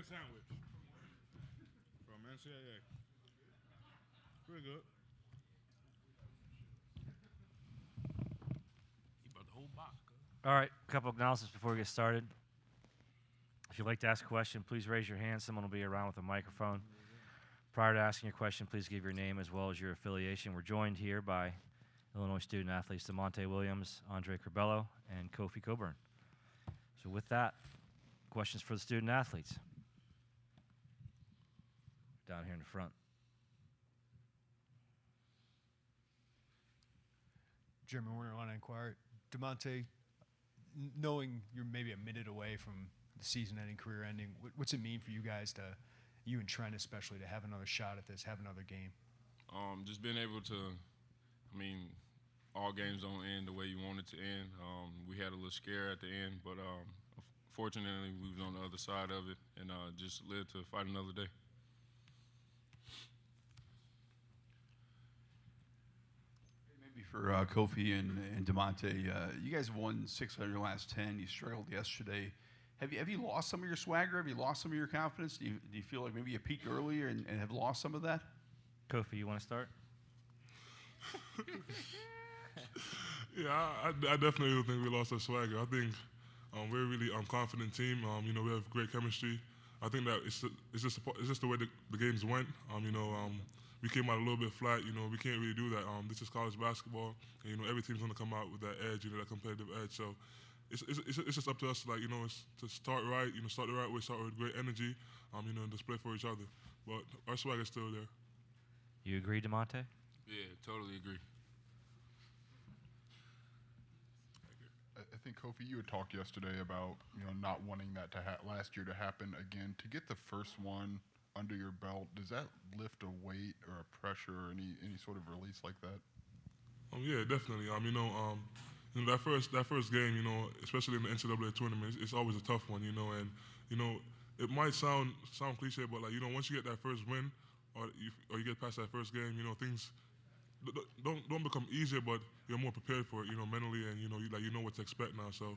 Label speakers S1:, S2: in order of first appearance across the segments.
S1: chicken sandwich from NCAA. Pretty good.
S2: You brought the whole box.
S3: All right, a couple of announcements before we get started. If you'd like to ask a question, please raise your hand. Someone will be around with a microphone. Prior to asking your question, please give your name as well as your affiliation. We're joined here by Illinois student athletes Da'Monte Williams, Andre Curbelo, and Kofi Cockburn. So with that, questions for the student athletes. Down here in the front.
S4: Jeremy Warner, Illini Inquirer. Da'Monte, knowing you're maybe a minute away from the season-ending, career-ending, what's it mean for you guys to, you and Trent especially, to have another shot at this, have another game?
S5: Just being able to, all games don't end the way you want it to end. We had a little scare at the end, but fortunately we was on the other side of it and just lived to fight another day.
S6: Maybe for Kofi and Da'Monte, you guys have won 6 out of your last 10. You struggled yesterday. Have you lost some of your swagger? Have you lost some of your confidence? Do you feel like maybe you peaked earlier and have lost some of that?
S3: Kofi, you want to start?
S1: Yeah, I definitely don't think we lost our swagger. I think we're a really confident team. We have great chemistry. I think that it's just the way the games went. We came out a little bit flat. We can't really do that. This is college basketball, and every team's going to come out with that edge, that competitive edge. So it's just up to us, it's to start right. Start the right way, start with great energy. And just play for each other. But our swagger's still there.
S3: You agree, Da'Monte?
S5: Yeah, totally agree.
S7: I think, Kofi, you had talked yesterday about not wanting that to last year to happen again. To get the first one under your belt, does that lift a weight or a pressure or any sort of release like that?
S1: Yeah, definitely. That first game, especially in the NCAA tournament, it's always a tough one, and it might sound cliche, but once you get that first win, or you get past that first game, things don't become easier, but you're more prepared for it, mentally, and you know what to expect now. So,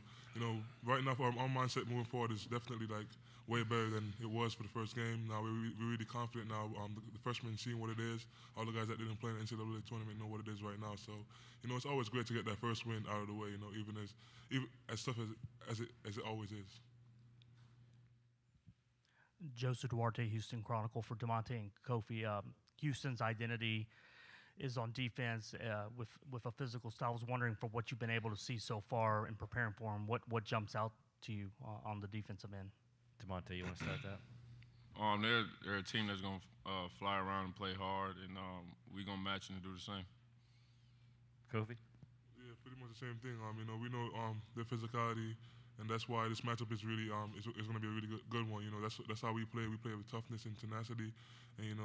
S1: right now, our mindset moving forward is definitely way better than it was for the first game. Now we're really confident now. The freshmen seeing what it is. All the guys that didn't play in the NCAA tournament know what it is right now. So, it's always great to get that first win out of the way. Even as tough as it always is.
S8: Joseph Duarte, Houston Chronicle for Da'Monte and Kofi. Houston's identity is on defense with a physical style. I was wondering, for what you've been able to see so far in preparing for him, what jumps out to you on the defensive end?
S3: Da'Monte, you want to start that?
S5: They're a team that's going to fly around and play hard, and we're going to match and do the same.
S3: Kofi?
S1: Yeah, pretty much the same thing. We know their physicality, and that's why this matchup is really is going to be a really good one. That's how we play. We play with toughness and tenacity, and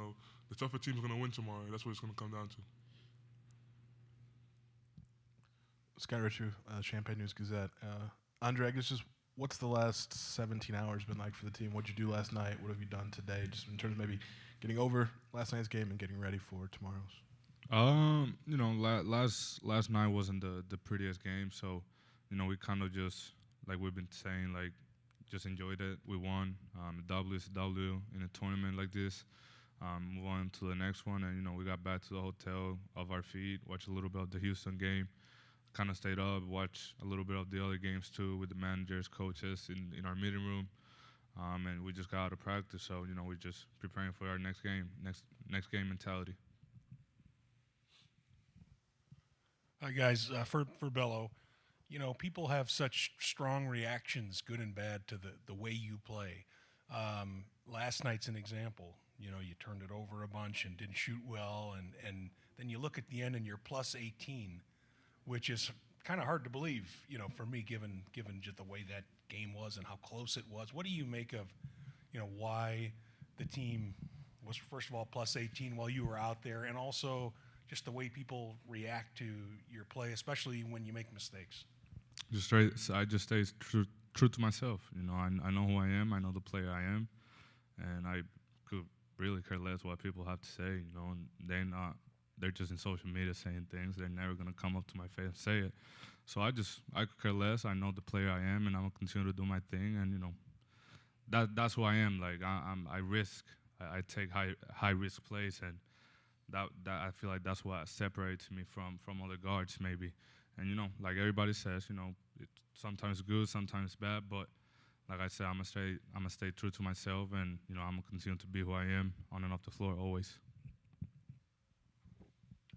S1: the tougher team's going to win tomorrow. That's what it's going to come down to.
S9: Scott Richard, Champaign News Gazette. Andre, I guess just what's the last 17 hours been like for the team? What'd you do last night? What have you done today? Just in terms of maybe getting over last night's game and getting ready for tomorrow's.
S10: Last night wasn't the prettiest game, so we kind of just, like we've been saying, just enjoyed it. We won. A W is a W in a tournament like this. Move on to the next one, and we got back to the hotel off our feet, watched a little bit of the Houston game, kind of stayed up, watched a little bit of the other games too with the managers, coaches in our meeting room, and we just got out of practice. So we're just preparing for our next game mentality.
S2: Hi guys, for Bello, people have such strong reactions, good and bad, to the way you play. Last night's an example. You turned it over a bunch and didn't shoot well, and then you look at the end and you're plus 18, which is kind of hard to believe, for me, given just the way that game was and how close it was. What do you make of, why the team was, first of all, plus 18 while you were out there, and also just the way people react to your play, especially when you make mistakes?
S10: I just stay true to myself. I know who I am. I know the player I am, and I could really care less what people have to say. And they're just in social media saying things. They're never gonna come up to my face and say it. So I could care less. I know the player I am, and I'm gonna continue to do my thing. And that's who I am. Like I risk. I take high risk plays, and that I feel like that's what separates me from other guards maybe. And like everybody says, it's sometimes good, sometimes bad, but like I said, I'm gonna stay true to myself, and I'm gonna continue to be who I am on and off the floor always.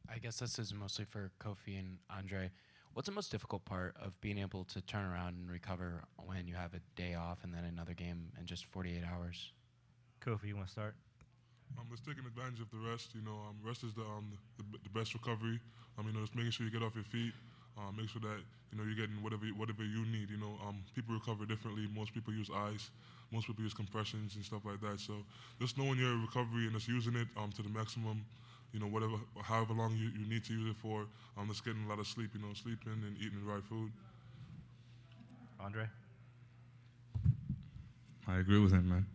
S11: I guess this is mostly for Kofi and Andre. What's the most difficult part of being able to turn around and recover when you have a day off and then another game in just 48 hours?
S3: Kofi, you want to start?
S1: Just taking advantage of the rest. Rest is the best recovery. Just making sure you get off your feet. Make sure that you're getting whatever you need. People recover differently. Most people use ice. Most people use compressions and stuff like that. So just knowing your recovery and just using it to the maximum. However long you need to use it for. Just getting a lot of sleep. Sleeping and eating the right food.
S3: Andre?
S10: I agree with him, man.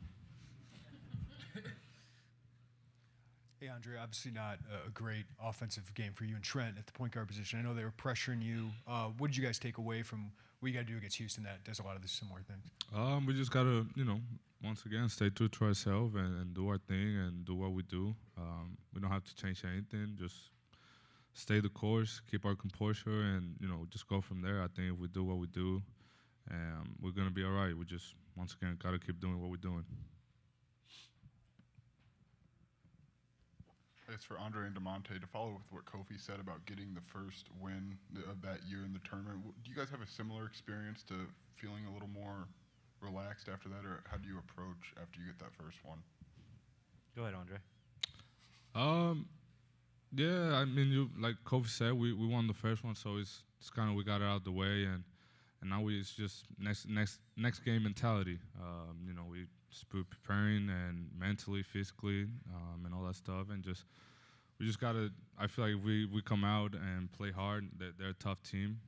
S4: Hey, Andre, obviously not a great offensive game for you and Trent at the point guard position. I know they were pressuring you. What did you guys take away from what you got to do against Houston that does a lot of the similar things?
S10: We just got to, once again, stay true to ourselves and do our thing and do what we do. We don't have to change anything. Just stay the course, keep our composure, and, just go from there. I think if we do what we do, we're going to be all right. We just, once again, got to keep doing what we're doing.
S7: It's for Andre and Da'Monte to follow with what Kofi said about getting the first win of that year in the tournament. Do you guys have a similar experience to feeling a little more relaxed after that, or how do you approach after you get that first one?
S3: Go ahead, Andre.
S10: Yeah, like Kofi said, we won the first one, so it's kind of we got it out the way, and now it's just next game mentality. We just preparing and mentally, physically, and all that stuff, and we just gotta. I feel like we come out and play hard. They're a tough team,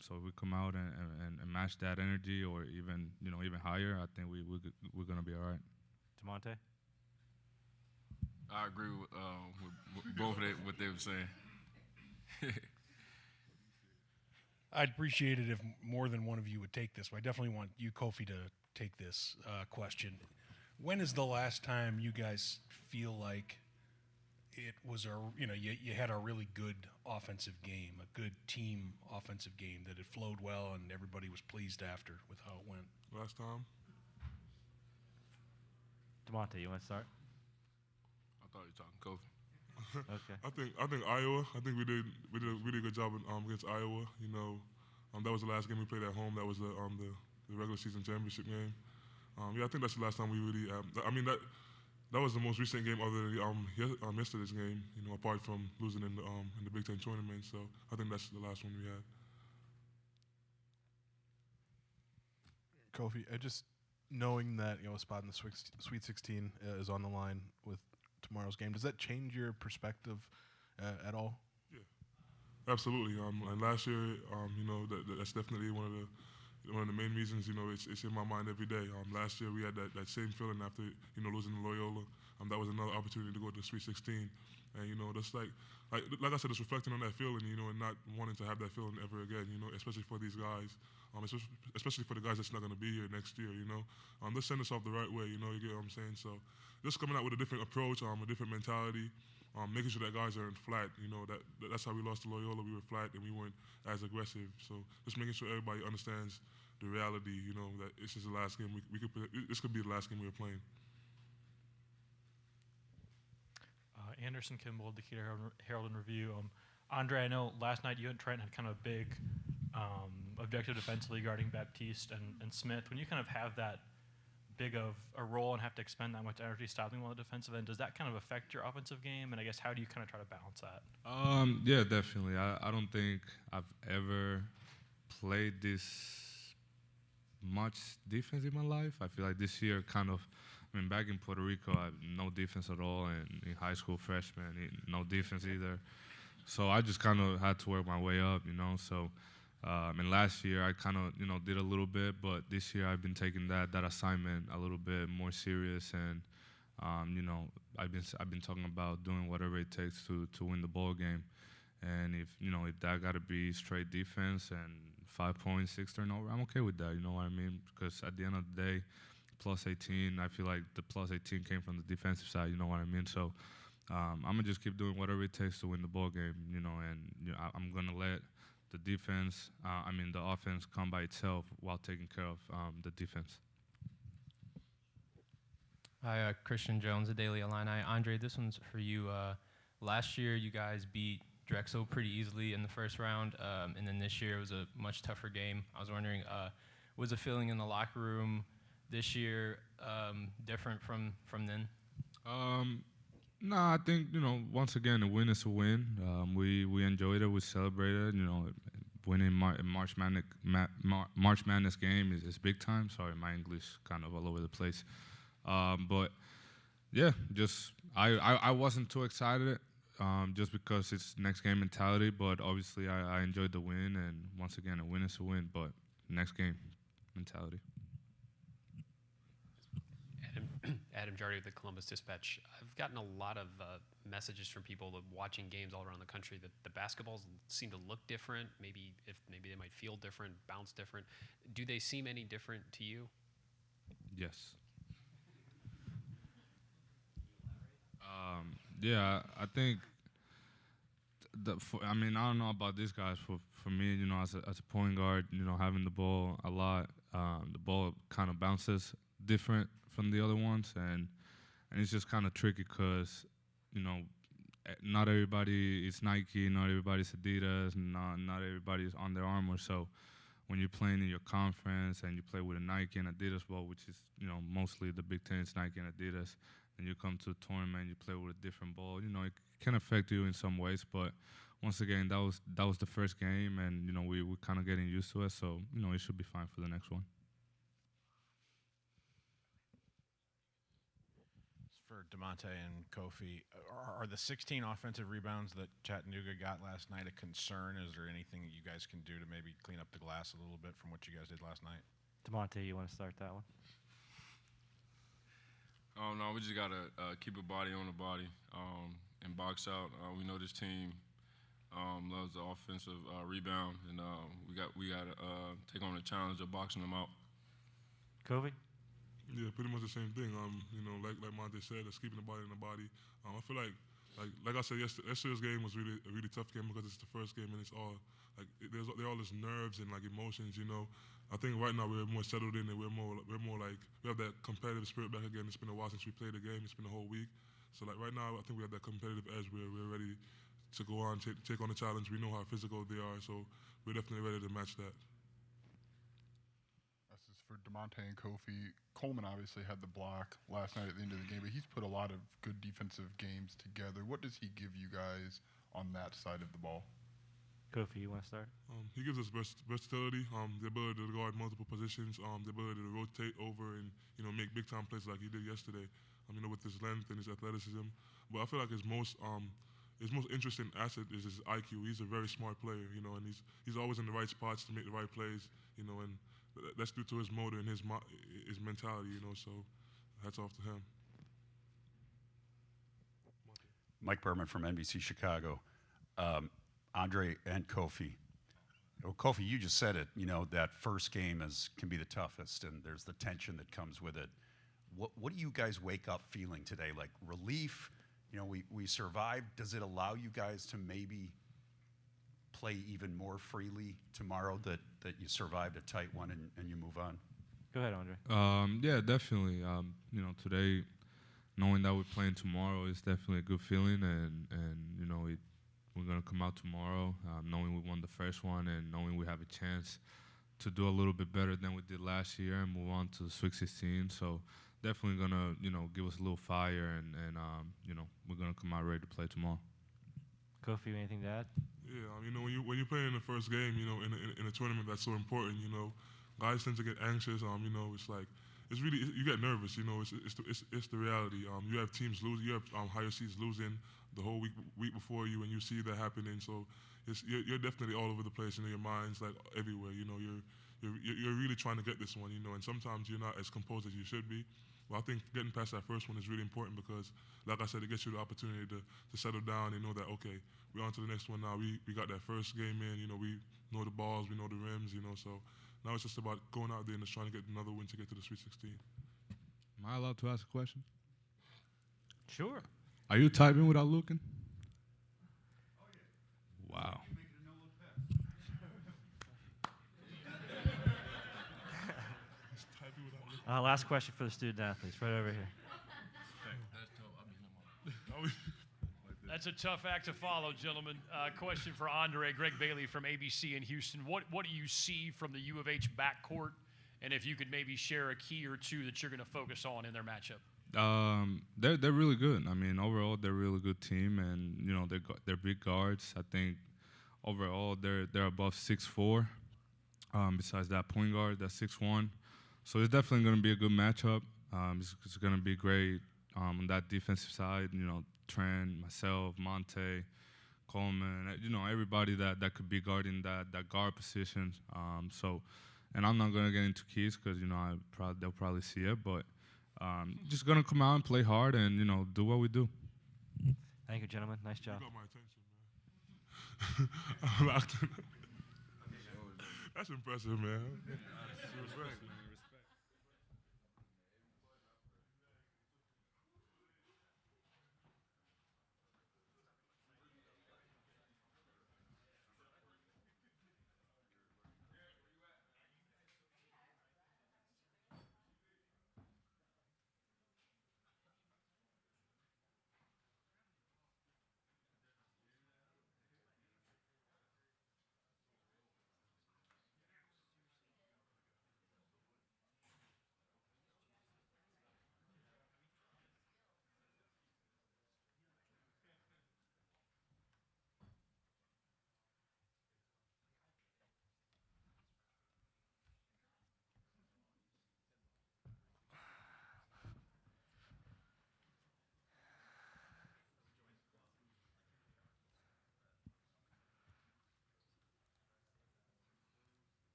S10: so if we come out and match that energy, or even even higher, I think we're gonna be all right.
S3: Da'Monte?
S5: I agree with both of what they were saying.
S2: I'd appreciate it if more than one of you would take this, but I definitely want you, Kofi, to take this question. When is the last time you guys feel like it was you had a really good offensive game, a good team offensive game, that it flowed well and everybody was pleased after with how it went?
S1: Last time?
S3: Da'Monte, you want to start?
S5: I thought you were talking Kofi.
S3: Okay.
S1: I think Iowa. I think we did a really good job against Iowa. That was the last game we played at home. That was the regular season championship game. I think that's the last time we really. That was the most recent game other than yesterday's game. Apart from losing in the Big Ten tournament. So I think that's the last one we had.
S9: Kofi, just knowing that a spot in the Sweet 16 is on the line with tomorrow's game, does that change your perspective at all?
S1: Yeah, absolutely. And last year, that's definitely one of the main reasons. It's in my mind every day. Last year we had that same feeling after losing to Loyola. That was another opportunity to go to the Sweet 16, and just like I said, it's reflecting on that feeling, and not wanting to have that feeling ever again. Especially for these guys, especially for the guys that's not going to be here next year. Let's send us off the right way. You get what I'm saying? So just coming out with a different approach, a different mentality. Making sure that guys aren't flat, that's how we lost to Loyola. We were flat and we weren't as aggressive. So just making sure everybody understands the reality, that this is the last game this could be the last game we were playing.
S12: Anderson Kimball, Decatur Herald and Review. Andre, I know last night you and Trent had kind of a big objective defensively guarding Baptiste and Smith. When you kind of have that big of a role and have to expend that much energy stopping on the defensive end, does that kind of affect your offensive game? And I guess how do you kind of try to balance that?
S10: Yeah, definitely. I don't think I've ever played this much defense in my life. I feel like this year back in Puerto Rico, I had no defense at all, and in high school, freshman, no defense either. So I just kind of had to work my way up, So, and last year I kind of, did a little bit, but this year I've been taking that assignment a little bit more serious, and I've been talking about doing whatever it takes to win the ball game, and if that got to be straight defense and 5 points, 6 turnover, I'm okay with that. You know what I mean? Because at the end of the day, plus 18. I feel like the plus 18 came from the defensive side. You know what I mean? So I'm gonna just keep doing whatever it takes to win the ball game. You know, and I'm gonna let the defense, the offense, come by itself while taking care of the defense.
S13: Hi, Christian Jones, the Daily Illini. Andre, this one's for you. Last year, you guys beat Drexel pretty easily in the first round, and then this year it was a much tougher game. I was wondering, was the feeling in the locker room this year different from then?
S10: No, I think, once again, a win is a win. We enjoyed it. We celebrated. Winning March Madness game is big time. Sorry, my English kind of all over the place. But yeah, just I wasn't too excited just because it's next game mentality. But obviously, I enjoyed the win, and once again, a win is a win. But next game mentality.
S14: Adam Jardy with the Columbus Dispatch. I've gotten a lot of messages from people watching games all around the country that the basketballs seem to look different. Maybe they might feel different, bounce different. Do they seem any different to you?
S10: Yes. Yeah, I think. I don't know about these guys. For me, as a point guard, having the ball a lot, the ball kind of bounces different from the other ones, and it's just kind of tricky because, not everybody is Nike, not everybody's Adidas, not everybody's Under Armour. So when you're playing in your conference and you play with a Nike and Adidas ball, which is, mostly the Big Ten is Nike and Adidas, and you come to a tournament, you play with a different ball, it can affect you in some ways. But once again, that was the first game, and, we're kind of getting used to it. So, it should be fine for the next one.
S15: For Da'Monte and Kofi, are the 16 offensive rebounds that Chattanooga got last night a concern? Is there anything that you guys can do to maybe clean up the glass a little bit from what you guys did last night?
S3: Da'Monte, you want to start that one?
S5: No, we just gotta keep a body on the body and box out. We know this team loves the offensive rebound, and we gotta take on the challenge of boxing them out.
S3: Kofi?
S1: Yeah, pretty much the same thing. Like Monte said, it's keeping the body in the body. I feel like I said, yesterday's game was really a really tough game because it's the first game and it's all there all this nerves and emotions. I think right now we're more settled in and we're more like we have that competitive spirit back again. It's been a while since we played the game. It's been a whole week. So right now I think we have that competitive edge where we're ready to go on, take on the challenge. We know how physical they are, so we're definitely ready to match that.
S7: This is for Da'Monte and Kofi. Coleman obviously had the block last night at the end of the game, but he's put a lot of good defensive games together. What does he give you guys on that side of the ball?
S3: Kofi, you want to start?
S1: He gives us versatility, the ability to guard multiple positions, the ability to rotate over and make big time plays like he did yesterday. With his length and his athleticism. But I feel like his most interesting asset is his IQ. He's a very smart player, and he's always in the right spots to make the right plays, and that's due to his motor and his mentality, So hats off to him.
S16: Mike Berman from NBC Chicago. Andre and Kofi. Kofi, you just said it. That first game can be the toughest, and there's the tension that comes with it. What do you guys wake up feeling today? Like relief? We survived. Does it allow you guys to maybe play even more freely tomorrow that you survived a tight one and you move on?
S3: Go ahead, Andre.
S10: Yeah, definitely. Today, knowing that we're playing tomorrow is definitely a good feeling, and we're gonna come out tomorrow knowing we won the first one and knowing we have a chance to do a little bit better than we did last year and move on to the Sweet 16. So definitely gonna give us a little fire, and we're gonna come out ready to play tomorrow.
S3: Kofi, anything to add?
S1: Yeah, when you're playing in the first game, in a tournament that's so important, guys tend to get anxious. It's like it's really you get nervous. It's the reality. You have teams lose. You have higher seeds losing the whole week before you, and you see that happening. So you're definitely all over the place. Your mind's like everywhere. You're really trying to get this one. And sometimes you're not as composed as you should be. Well, I think getting past that first one is really important because, like I said, it gets you the opportunity to settle down and know that, okay, we're on to the next one now. We got that first game in, we know the balls, we know the rims, so now it's just about going out there and just trying to get another win to get to the Sweet 16.
S10: Am I allowed to ask a question?
S3: Sure.
S10: Are you typing without looking? Wow.
S3: Last question for the student athletes, right over here.
S17: That's a tough act to follow, gentlemen. Question for Andre, Greg Bailey from ABC in Houston. What do you see from the U of H backcourt? And if you could maybe share a key or two that you're going to focus on in their matchup.
S10: They're really good. I mean, overall, they're a really good team, and you know they're big guards. I think overall they're above 6'4". Besides that point guard, that's 6'1". So it's definitely going to be a good matchup. It's going to be great on that defensive side. You know, Trent, myself, Monte, Coleman. You know, everybody that could be guarding that guard position. And I'm not going to get into keys because you know they'll probably see it, but. Just gonna come out and play hard and you know do what we do.
S3: Thank you, gentlemen. Nice job.
S1: You got my attention, man. That's impressive, man. Respect.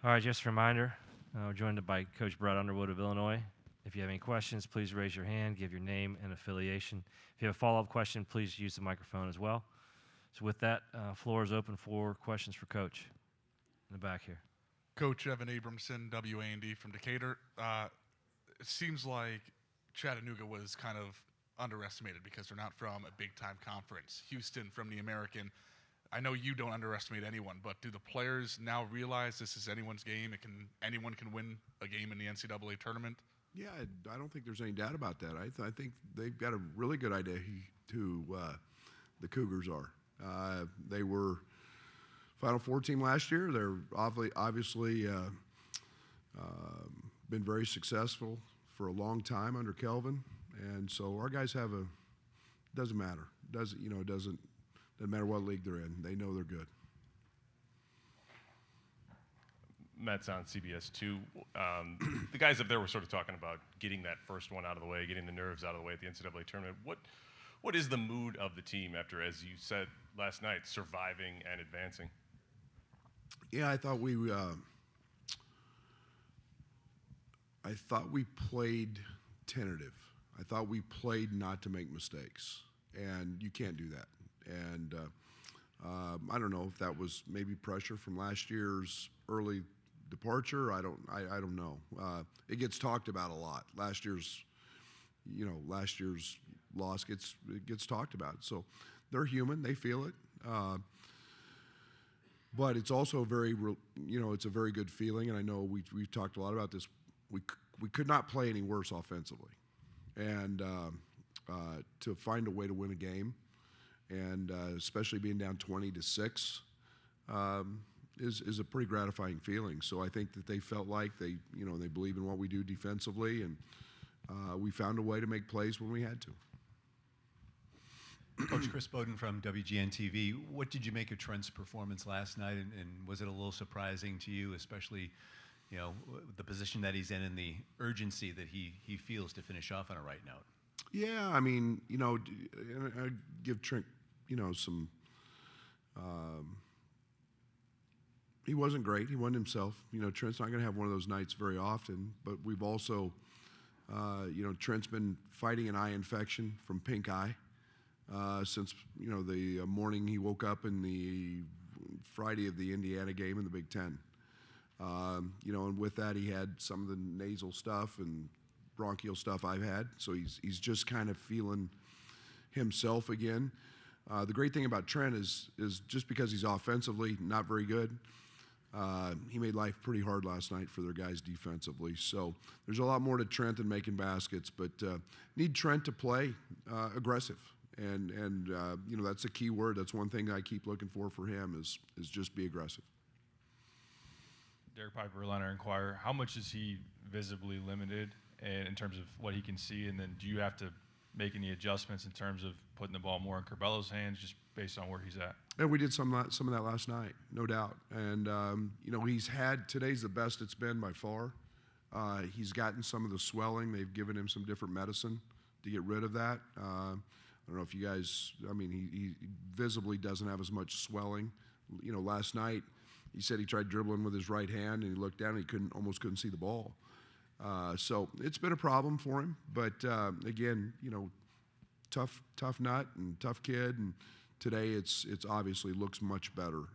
S3: All right, just a reminder, we're joined by Coach Brad Underwood of Illinois. If you have any questions, please raise your hand, give your name and affiliation. If you have a follow-up question, please use the microphone as well. So with that, floor is open for questions for Coach. In the back here.
S9: Coach Evan Abramson, WA&D from Decatur. It seems like Chattanooga was kind of underestimated because they're not from a big-time conference. Houston from the American. I know you don't underestimate anyone, but do the players now realize this is anyone's game? Anyone can win a game in the NCAA tournament?
S18: Yeah, I don't think there's any doubt about that. I think they've got a really good idea who the Cougars are. They were Final Four team last year. They're obviously been very successful for a long time under Kelvin, and so our guys have doesn't matter. Doesn't matter what league they're in. They know they're good.
S19: Matt's on CBS 2. The guys up there were sort of talking about getting that first one out of the way, getting the nerves out of the way at the NCAA tournament. what is the mood of the team after, as you said last night, surviving and advancing?
S18: Yeah, I thought we played tentative. I thought we played not to make mistakes, and you can't do that. And I don't know if that was maybe pressure from last year's early departure. I don't know. It gets talked about a lot. Last year's loss gets talked about. So they're human. They feel it. But it's also it's a very good feeling. And I know we've talked a lot about this. We could not play any worse offensively, and to find a way to win a game, and especially being down 20-6, is a pretty gratifying feeling. So I think that they felt like they believe in what we do defensively, and we found a way to make plays when we had to.
S20: Coach Chris Bowden from WGN-TV. What did you make of Trent's performance last night, and was it a little surprising to you, especially the position that he's in and the urgency that he feels to finish off on a right note?
S18: Yeah, I mean, I give Trent, some. He wasn't great. He wasn't himself. Trent's not going to have one of those nights very often. But we've also, Trent's been fighting an eye infection from pink eye since the morning he woke up in the Friday of the Indiana game in the Big Ten. And with that, he had some of the nasal stuff and bronchial stuff I've had. So he's just kind of feeling himself again. The great thing about Trent is just because he's offensively not very good, he made life pretty hard last night for their guys defensively. So there's a lot more to Trent than making baskets, but need Trent to play aggressive. And that's a key word. That's one thing I keep looking for him is just be aggressive.
S21: Derek Piper, Atlanta Inquirer. How much is he visibly limited in terms of what he can see? And then do you have to make any adjustments in terms of putting the ball more in Curbelo's hands just based on where he's at?
S18: And we did some of that last night, no doubt. And, today's the best it's been by far. He's gotten some of the swelling. They've given him some different medicine to get rid of that. I don't know if you guys, he visibly doesn't have as much swelling. Last night, he said he tried dribbling with his right hand, and he looked down and he almost couldn't see the ball. So it's been a problem for him. But again, tough nut and tough kid. And today it's obviously looks much better.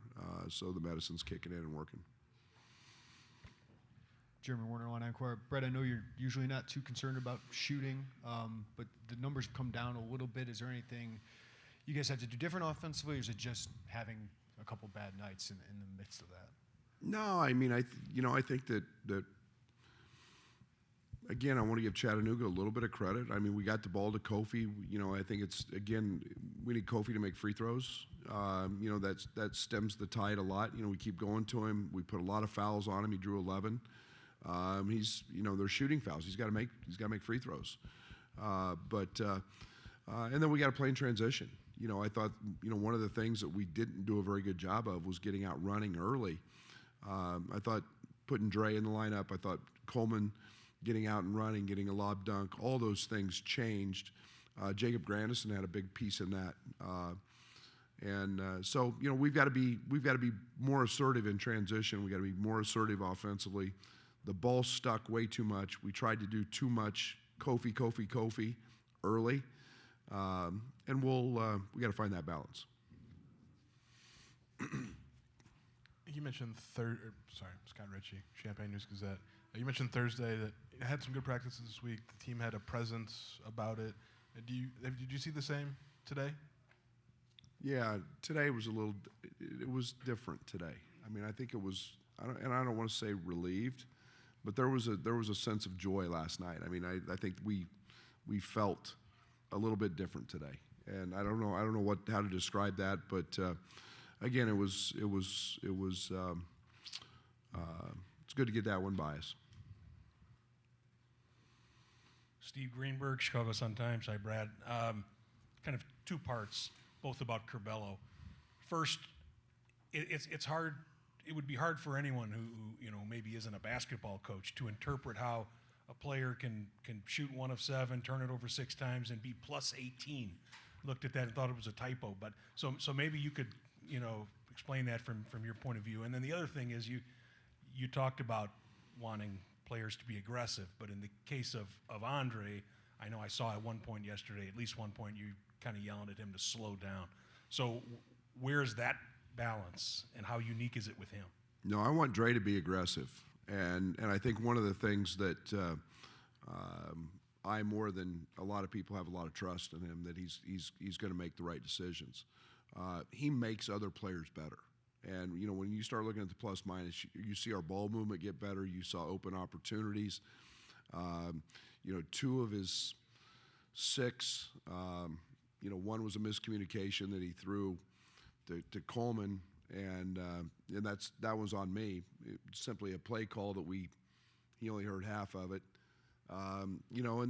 S18: So the medicine's kicking in and working.
S4: Jeremy Warner, Illini Inquirer. Brett, I know you're usually not too concerned about shooting, but the numbers have come down a little bit. Is there anything you guys had to do different offensively, or is it just having a couple bad nights in the midst of that?
S18: No, I think that again, I want to give Chattanooga a little bit of credit. We got the ball to Kofi. I think we need Kofi to make free throws. That stems the tide a lot. We keep going to him. We put a lot of fouls on him. He drew 11. They're shooting fouls. He's got to make free throws. And then we got to play in transition. I thought, one of the things that we didn't do a very good job of was getting out running early. I thought putting Dre in the lineup, I thought Coleman getting out and running, getting a lob dunk, all those things changed. Jacob Grandison had a big piece in that. So we've got to be more assertive in transition. We've got to be more assertive offensively. The ball stuck way too much. We tried to do too much Kofi early. And we got to find that balance.
S9: You mentioned Scott Ritchie, Champaign News-Gazette. You mentioned Thursday that it had some good practices this week. The team had a presence about it. Did you see the same today?
S18: Yeah, today was it was different today. I think it was, I don't want to say relieved, but there was a sense of joy last night. I think we felt a little bit different today, and I don't know how to describe that, but again, it's good to get that one by us.
S2: Steve Greenberg, Chicago Sun-Times. Hi, Brad. Kind of two parts, both about Curbelo. First, it's hard. It would be hard for anyone who maybe isn't a basketball coach to interpret how a player can shoot 1 of 7, turn it over 6 times, and be plus 18 looked at that and thought it was a typo. But so maybe you could, explain that from your point of view. And then the other thing is you talked about wanting players to be aggressive, but in the case of Andre, I know I saw at one point yesterday, at least one point, you kind of yelling at him to slow down. So where's that balance, and how unique is it with him?
S18: No, I want Dre to be aggressive, and I think one of the things that I, more than a lot of people, have a lot of trust in him, that he's going to make the right decisions. He makes other players better. And, when you start looking at the plus minus, you see our ball movement get better. You saw open opportunities. 2 of his 6, one was a miscommunication that he threw to Coleman, and that was on me. It's simply a play call that he only heard half of it. And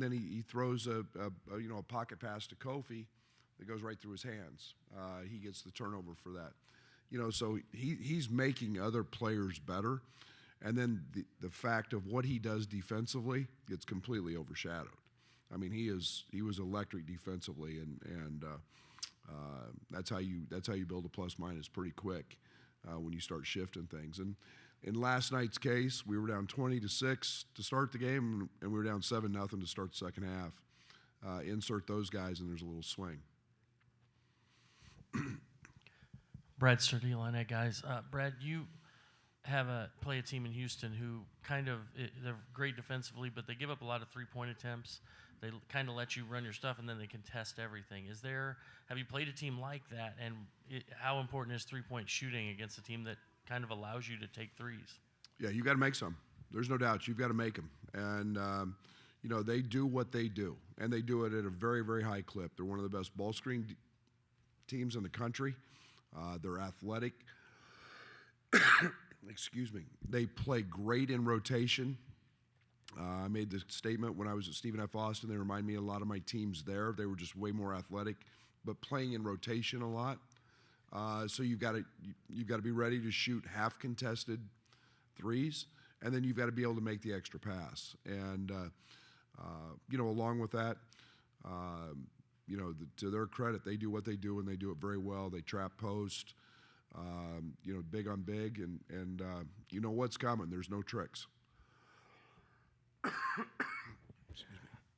S18: then he throws a pocket pass to Kofi that goes right through his hands. He gets the turnover for that. So he's making other players better, and then the fact of what he does defensively gets completely overshadowed. I mean, he was electric defensively, and that's how you build a plus minus pretty quick when you start shifting things. And in last night's case, we were down 20-6 to start the game, and we were down 7-0 to start the second half. Insert those guys, and there's a little swing.
S6: Brad Sturdy, Illini guys. Brad, you have play a team in Houston who they're great defensively, but they give up a lot of three-point attempts. They kind of let you run your stuff, and then they contest everything. Have you played a team like that, and how important is three-point shooting against a team that kind of allows you to take threes?
S18: Yeah, you got to make some. There's no doubt. You've got to make them. And, they do what they do, and they do it at a very, very high clip. They're one of the best ball screen teams in the country. They're athletic. Excuse me. They play great in rotation. I made the statement when I was at Stephen F. Austin. They remind me a lot of my teams there. They were just way more athletic, but playing in rotation a lot. So you've got to be ready to shoot half contested threes, and then you've got to be able to make the extra pass. And along with that, to their credit, they do what they do, and they do it very well. They trap post, big on big, and you know what's coming. There's no tricks.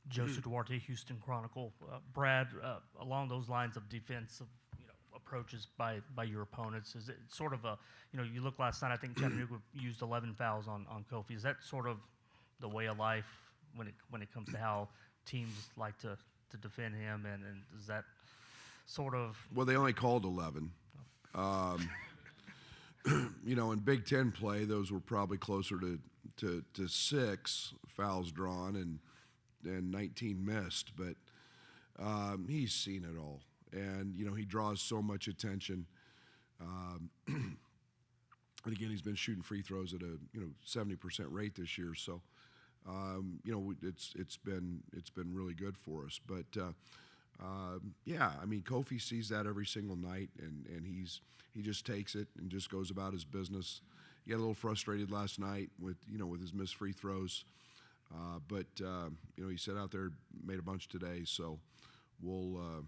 S8: Joseph Duarte, Houston Chronicle. Brad, along those lines of defensive approaches by your opponents, is it sort of you look last night, I think Chattanooga used 11 fouls on Kofi. Is that sort of the way of life when it comes to how teams like to defend him, and is that sort of...
S18: Well, they only called 11. In Big Ten play, those were probably closer to 6 fouls drawn and 19 missed, but he's seen it all. And, he draws so much attention. And again, he's been shooting free throws at a 70% rate this year, so it's been really good for us. But Kofi sees that every single night, and he just takes it and just goes about his business. He got a little frustrated last night with his missed free throws, but he sat out there, made a bunch today. So we'll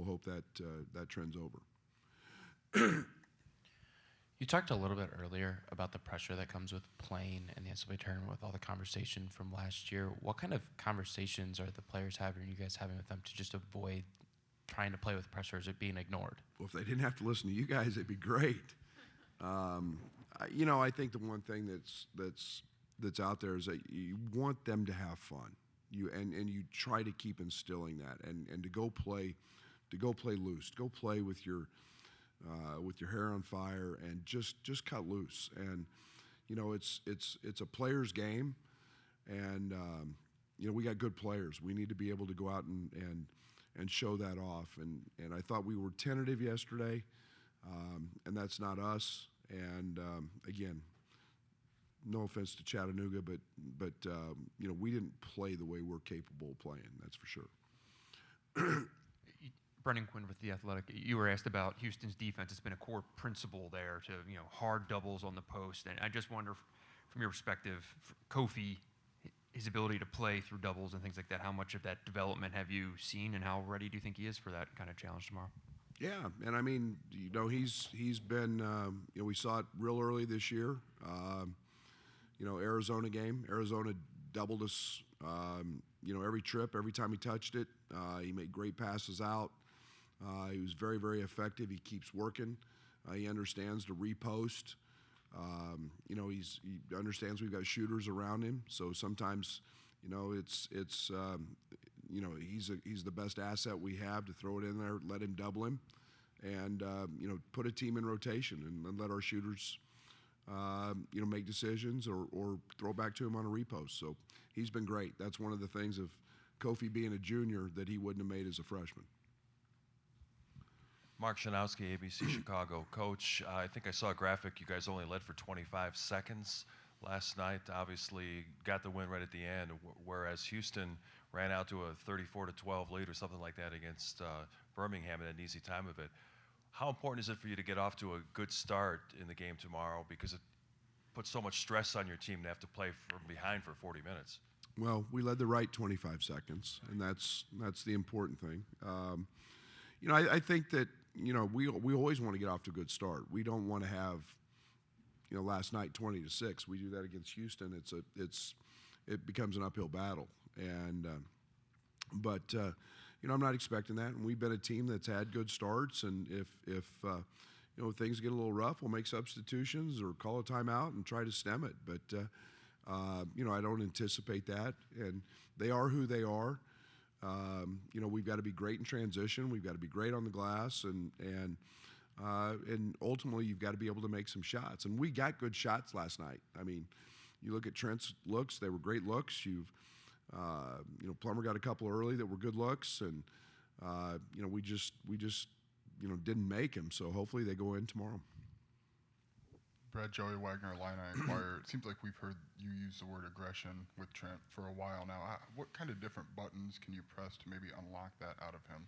S18: hope that trend's over.
S11: You talked a little bit earlier about the pressure that comes with playing in the NCAA tournament with all the conversation from last year. What kind of conversations are the players having, or you guys having with them, to just avoid trying to play with pressure? Is it being ignored?
S18: Well, if they didn't have to listen to you guys, it'd be great. I think the one thing that's out there is that you want them to have fun. You try to keep instilling that, and to go play loose, go play with your hair on fire, and just cut loose. And it's a player's game, and we got good players. We need to be able to go out and show that off. And I thought we were tentative yesterday, and that's not us. And again, no offense to Chattanooga, but we didn't play the way we're capable of playing. That's for sure.
S22: Brendan Quinn with The Athletic. You were asked about Houston's defense. It's been a core principle there to, hard doubles on the post. And I just wonder, from your perspective, Kofi, his ability to play through doubles and things like that. How much of that development have you seen, and how ready do you think he is for that kind of challenge tomorrow?
S18: Yeah, and I mean, he's been, we saw it real early this year. Arizona game, Arizona doubled us, every trip, every time he touched it. He made great passes out. He was very, very effective. He keeps working. He understands to repost. He understands we've got shooters around him. So sometimes, he's the best asset we have to throw it in there, let him double him, and put a team in rotation and let our shooters, make decisions or throw back to him on a repost. So he's been great. That's one of the things of Kofi being a junior that he wouldn't have made as a freshman.
S12: Mark Shanowski, ABC Chicago. Coach, I think I saw a graphic. You guys only led for 25 seconds last night. Obviously, got the win right at the end, whereas Houston ran out to a 34-12 lead or something like that against Birmingham and had an easy time of it. How important is it for you to get off to a good start in the game tomorrow, because it puts so much stress on your team to have to play from behind for 40 minutes?
S18: Well, we led the right 25 seconds, and that's the important thing. I think that we always want to get off to a good start. We don't want to have last night 20-6. We do that against Houston. It becomes an uphill battle, and I'm not expecting that. And we've been a team that's had good starts, and if things get a little rough, we'll make substitutions or call a timeout and try to stem it. But I don't anticipate that, and they are who they are. We've got to be great in transition. We've got to be great on the glass, and ultimately you've got to be able to make some shots. And we got good shots last night. I mean, you look at Trent's looks; they were great looks. Plummer got a couple early that were good looks, and we just didn't make them. So hopefully they go in tomorrow.
S7: Brad, Joey Wagner, Illini Inquirer. It seems like we've heard you use the word aggression with Trent for a while now. What kind of different buttons can you press to maybe unlock that out of him?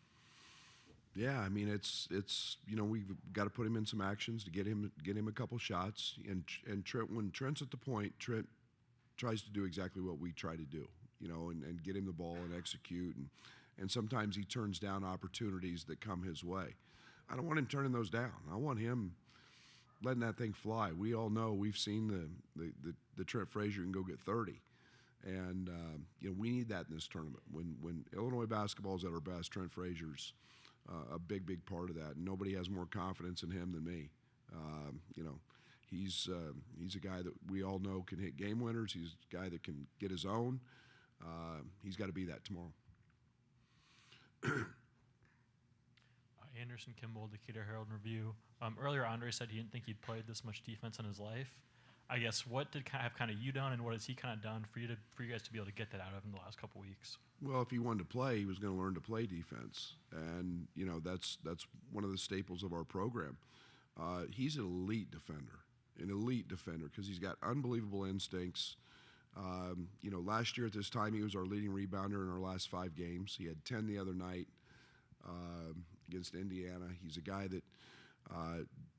S18: Yeah, I mean it's we've got to put him in some actions to get him a couple shots. And Trent, when Trent's at the point, Trent tries to do exactly what we try to do, and get him the ball and execute. And sometimes he turns down opportunities that come his way. I don't want him turning those down. I want him letting that thing fly. We all know, we've seen the Trent Frazier can go get 30, and we need that in this tournament. When Illinois basketball is at our best, Trent Frazier's a big part of that. And nobody has more confidence in him than me. He's a guy that we all know can hit game winners. He's a guy that can get his own. He's got to be that tomorrow.
S13: Anderson Kimball, Decatur Herald and Review. Earlier, Andre said he didn't think he'd played this much defense in his life. I guess what did have kind of you done, and what has he kind of done for you guys to be able to get that out of him the last couple weeks?
S18: Well, if he wanted to play, he was going to learn to play defense, and that's one of the staples of our program. He's an elite defender because he's got unbelievable instincts. Last year at this time, he was our leading rebounder in our last 5 games. He had 10 the other night against Indiana. He's a guy that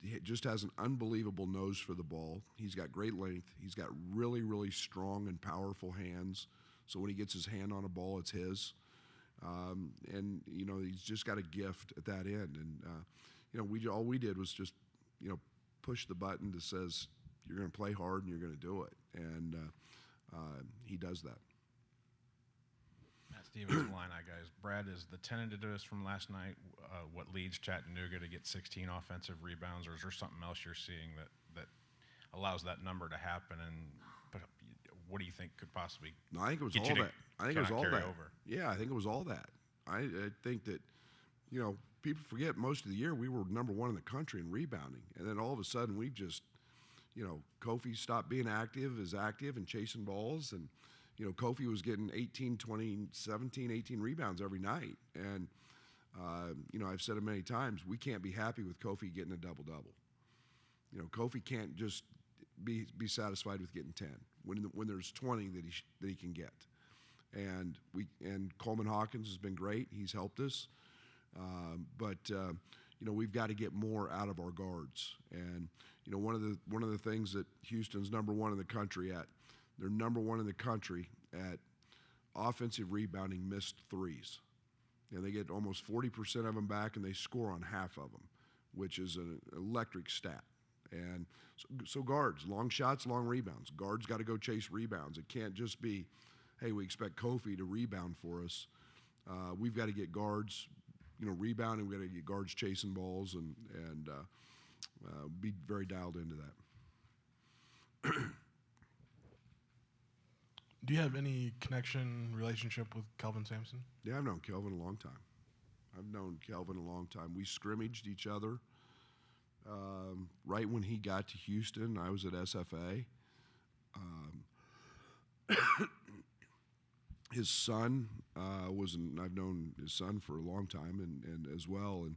S18: he just has an unbelievable nose for the ball. He's got great length. He's got really, really strong and powerful hands. So when he gets his hand on a ball, it's his. And he's just got a gift at that end. And all we did was just push the button that says you're going to play hard and you're going to do it. And he does that.
S15: Matt Stevens, Illini guys. Brad, is the tentativeness from last night what leads Chattanooga to get 16 offensive rebounds, or is there something else you're seeing that allows that number to happen? But what do you think could possibly?
S18: No, I think it was all that. I think it was all that. Over? Yeah, I think it was all that. I think that people forget most of the year we were number 1 in the country in rebounding, and then all of a sudden we've just Kofi stopped being active and chasing balls, and Kofi was getting 18, 20, 17, 18 rebounds every night. And, I've said it many times, we can't be happy with Kofi getting a double-double. Kofi can't just be satisfied with getting 10 when there's 20 that he can get. And Coleman Hawkins has been great. He's helped us. But we've got to get more out of our guards. And, one of the things that Houston's number 1 in the country at, They're number one in the country at offensive rebounding missed threes. And they get almost 40% of them back, and they score on half of them, which is an electric stat. And so guards, long shots, long rebounds. Guards got to go chase rebounds. It can't just be, hey, we expect Kofi to rebound for us. We've got to get guards, rebounding. We've got to get guards chasing balls and be very dialed into that.
S9: Do you have any relationship with Kelvin Sampson?
S18: Yeah, I've known Kelvin a long time. We scrimmaged each other right when he got to Houston. I was at SFA. His son I've known his son for a long time, and as well, and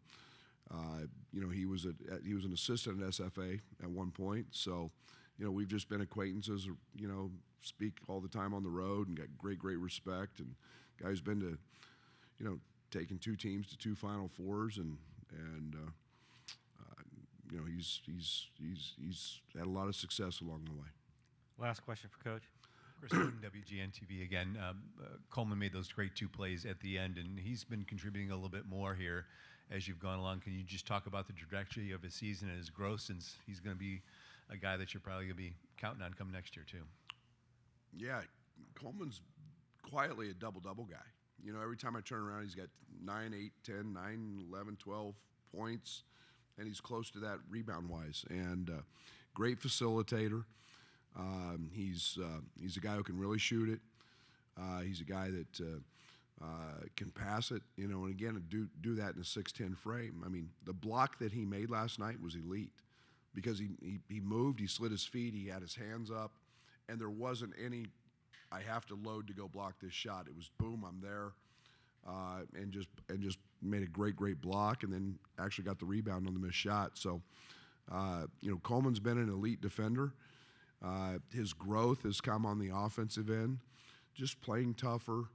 S18: he was an assistant at SFA at one point. So, we've just been acquaintances. Speak all the time on the road and got great respect. And guy's been to, taking two teams to two Final Fours, and he's had a lot of success along the way.
S3: Last question for Coach.
S20: Chris Wooden, WGN-TV again. Coleman made those great two plays at the end, and he's been contributing a little bit more here as you've gone along. Can you just talk about the trajectory of his season and his growth, since he's going to be a guy that you're probably going to be counting on come next year too?
S18: Yeah, Coleman's quietly a double-double guy. Every time I turn around, he's got 9, 8, 10, 9, 11, 12 points, and he's close to that rebound-wise. And great facilitator. He's a guy who can really shoot it. He's a guy that can pass it, and again, do that in a 6'10" frame. I mean, the block that he made last night was elite because he moved, he slid his feet, he had his hands up, and there wasn't any, I have to load to go block this shot. It was boom, I'm there, and just made a great block, and then actually got the rebound on the missed shot. So, Coleman's been an elite defender. His growth has come on the offensive end, just playing tougher,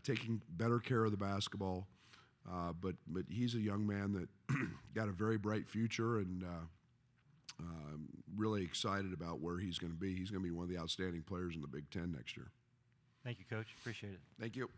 S18: taking better care of the basketball. But he's a young man that got a very bright future, and really excited about where he's going to be. He's going to be one of the outstanding players in the Big Ten next year.
S3: Thank you, Coach. Appreciate it.
S18: Thank you.